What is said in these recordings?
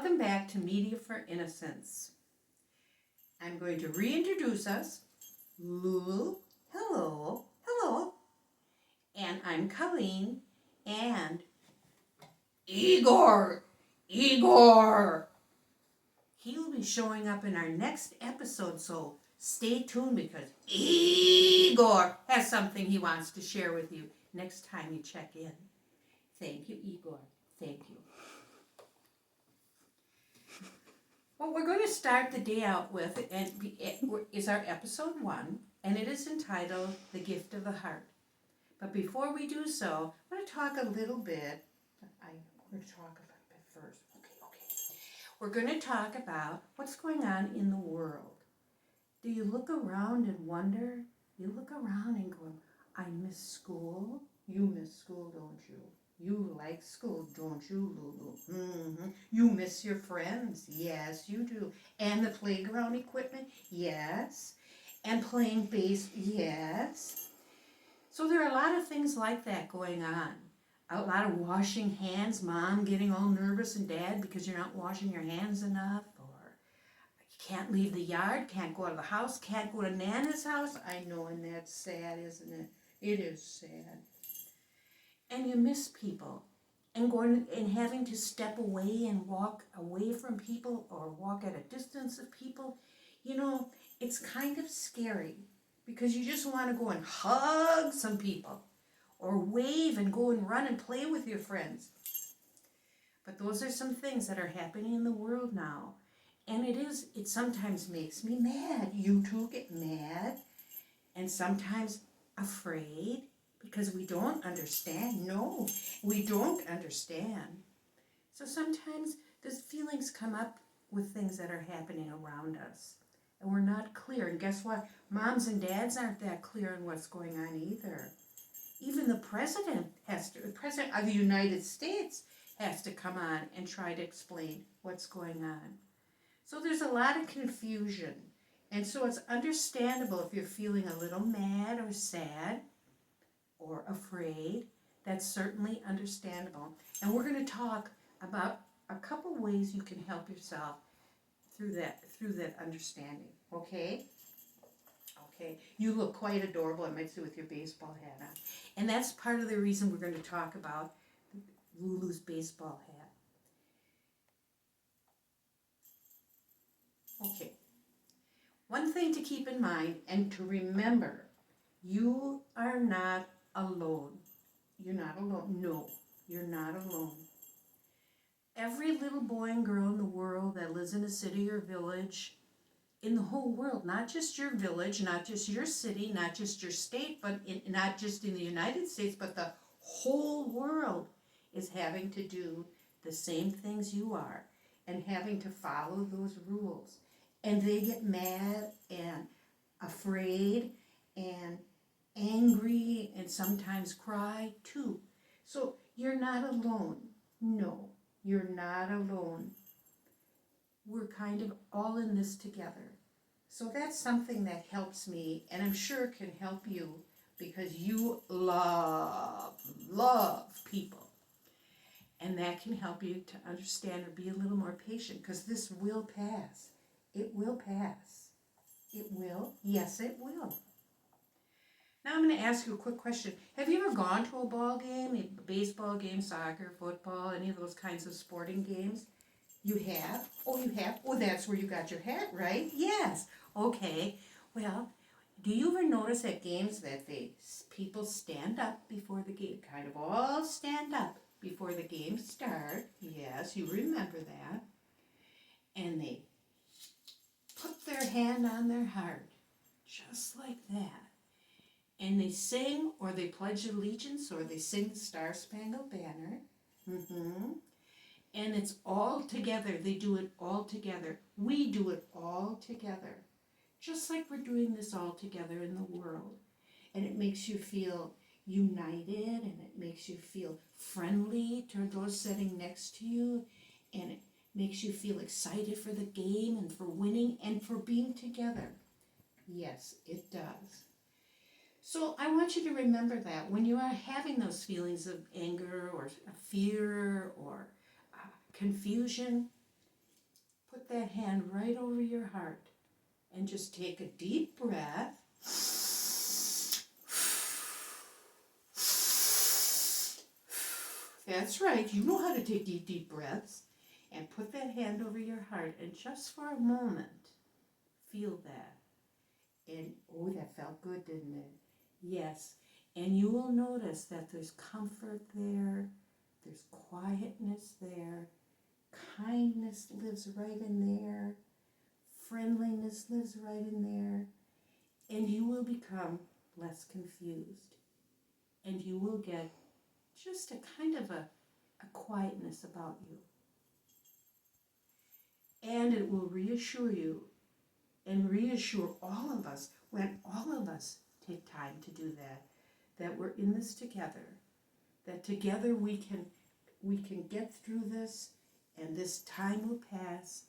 Welcome back to Media for Innocence. I'm going to reintroduce us. Lulu, hello, hello. And I'm Colleen, and Igor. He'll be showing up in our next episode, so stay tuned because Igor has something he wants to share with you next time you check in. Thank you, Igor. Thank you. What we're going to start the day out with is our episode 1, and it is entitled The Gift of the Heart. But before we do so, I'm going to talk a little bit. We're going to talk about it first. Okay. We're going to talk about what's going on in the world. Do you look around and wonder? You look around and go, I miss school. You miss school, don't you? You like school, don't you, Lulu? Mm-hmm. You miss your friends. Yes, you do. And the playground equipment. Yes. And playing bass. Yes. So there are a lot of things like that going on. A lot of washing hands, mom getting all nervous and dad because you're not washing your hands enough, or you can't leave the yard, can't go out of the house, can't go to Nana's house. I know, and that's sad, isn't it? It is sad. And you miss people, and going and having to step away and walk away from people or walk at a distance of people. You know, it's kind of scary because you just want to go and hug some people or wave and go and run and play with your friends. But those are some things that are happening in the world now. And it sometimes makes me mad. You too get mad and sometimes afraid because we don't understand. No, we don't understand. So sometimes those feelings come up with things that are happening around us. And we're not clear. And guess what? Moms and dads aren't that clear on what's going on either. Even the president of the United States has to come on and try to explain what's going on. So there's a lot of confusion. And so it's understandable if you're feeling a little mad or sad or afraid. That's certainly understandable. And we're going to talk about a couple ways you can help yourself through that understanding. Okay? Okay. You look quite adorable, I might say, with your baseball hat on. And that's part of the reason we're going to talk about Lulu's baseball hat. Okay. One thing to keep in mind and to remember, you are not alone. You're not alone. No, you're not alone. Every little boy and girl in the world that lives in a city or village, in the whole world, not just your village, not just your city, not just your state, but not just in the United States, but the whole world is having to do the same things you are and having to follow those rules. And they get mad and afraid and angry and sometimes cry too. So you're not alone. No, you're not alone. We're kind of all in this together. So that's something that helps me, and I'm sure can help you because you love people. And that can help you to understand or be a little more patient because this will pass. It will pass. It will. Yes, it will. Now I'm going to ask you a quick question. Have you ever gone to a ball game, a baseball game, soccer, football, any of those kinds of sporting games? You have? Oh, you have? Oh, that's where you got your hat, right? Yes. Okay. Well, do you ever notice at games that people stand up before the game, kind of all stand up before the game starts? Yes, you remember that. And they put their hand on their heart, just like that. And they sing, or they pledge allegiance, or they sing the Star-Spangled Banner. Mm-hmm. And it's all together. They do it all together. We do it all together. Just like we're doing this all together in the world. And it makes you feel united, and it makes you feel friendly to those sitting next to you. And it makes you feel excited for the game and for winning and for being together. Yes, it does. So I want you to remember that when you are having those feelings of anger or fear or confusion, put that hand right over your heart and just take a deep breath. That's right, you know how to take deep breaths. And put that hand over your heart and just for a moment, feel that. And oh, that felt good, didn't it? Yes. And you will notice that there's comfort there, there's quietness there, kindness lives right in there, friendliness lives right in there, and you will become less confused. And you will get just a kind of a quietness about you. And it will reassure you and reassure all of us when all of us take time to do that we're in this together, that together we can get through this, and this time will pass,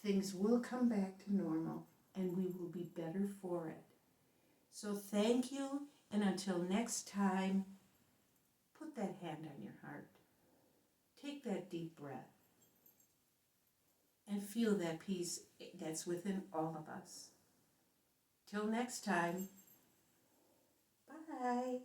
things will come back to normal, and we will be better for it. So thank you, and until next time, put that hand on your heart. Take that deep breath and feel that peace that's within all of us. Till next time, bye.